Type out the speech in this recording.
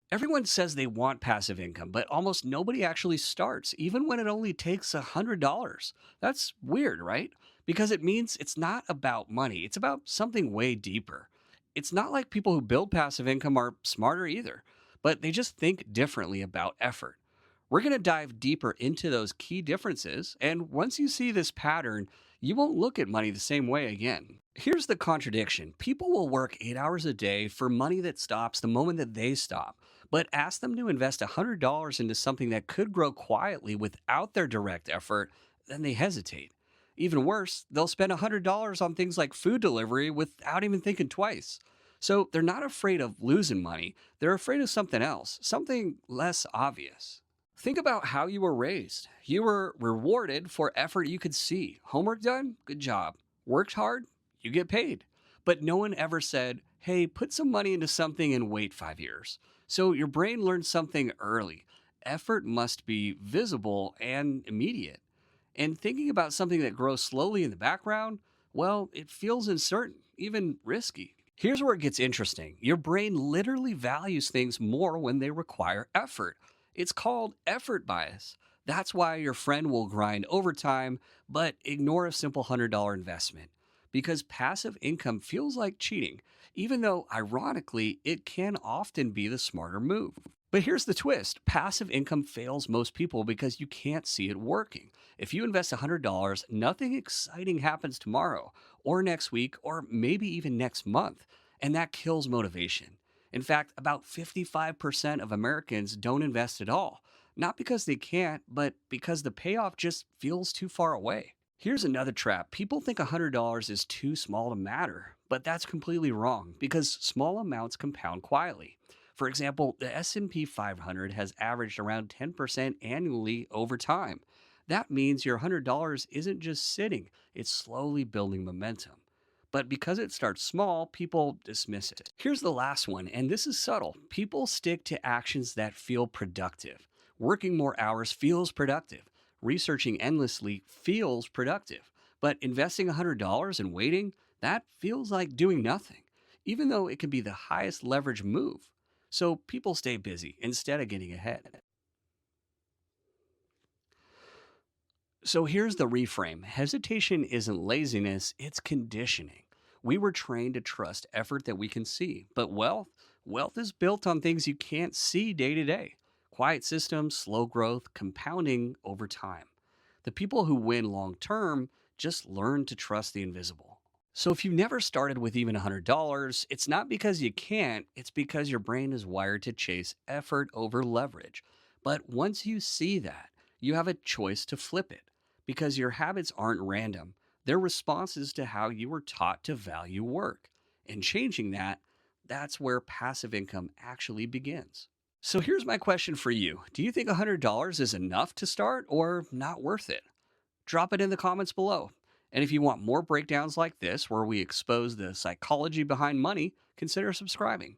Everyone says they want passive income, but almost nobody actually starts, even when it only takes $100. That's weird, right? Because it means it's not about money, it's about something way deeper. It's not like people who build passive income are smarter either, but they just think differently about effort. We're going to dive deeper into those key differences, and once you see this pattern, you won't look at money the same way again. Here's the contradiction: people will work 8 hours a day for money that stops the moment that they stop, but ask them to invest $100 into something that could grow quietly without their direct effort, then they hesitate. Even worse, they'll spend $100 on things like food delivery without even thinking twice. So they're not afraid of losing money, they're afraid of something else, something less obvious. Think about how you were raised. You were rewarded for effort you could see. Homework done? Good job. Worked hard? You get paid. But no one ever said, hey, put some money into something and wait 5 years. So your brain learned something early. Effort must be visible and immediate. And thinking about something that grows slowly in the background, well, it feels uncertain, even risky. Here's where it gets interesting: your brain literally values things more when they require effort. It's called effort bias. That's why your friend will grind overtime but ignore a simple $100 investment. Because passive income feels like cheating, even though, ironically, it can often be the smarter move. But here's the twist: passive income fails most people because you can't see it working. If you invest $100, nothing exciting happens tomorrow, or next week, or maybe even next month. And that kills motivation. In fact, about 55% of Americans don't invest at all, not because they can't, but because the payoff just feels too far away. Here's another trap: people think $100 is too small to matter, but that's completely wrong because small amounts compound quietly. For example, the S&P 500 has averaged around 10% annually over time. That means your $100 isn't just sitting, it's slowly building momentum. But because it starts small, people dismiss it. Here's the last one, and this is subtle: people stick to actions that feel productive. Working more hours feels productive. Researching endlessly feels productive. But investing $100 and waiting, that feels like doing nothing, even though it can be the highest leverage move. So people stay busy instead of getting ahead. So here's the reframe: hesitation isn't laziness, it's conditioning. We were trained to trust effort that we can see, but wealth is built on things you can't see day to day: quiet systems, slow growth, compounding over time. The people who win long term just learn to trust the invisible. So if you've never started with even $100, it's not because you can't, it's because your brain is wired to chase effort over leverage. But once you see that, you have a choice to flip it, because your habits aren't random. They're responses to how you were taught to value work. And changing that, that's where passive income actually begins. So here's my question for you: do you think $100 is enough to start or not worth it? Drop it in the comments below. And if you want more breakdowns like this, where we expose the psychology behind money, consider subscribing.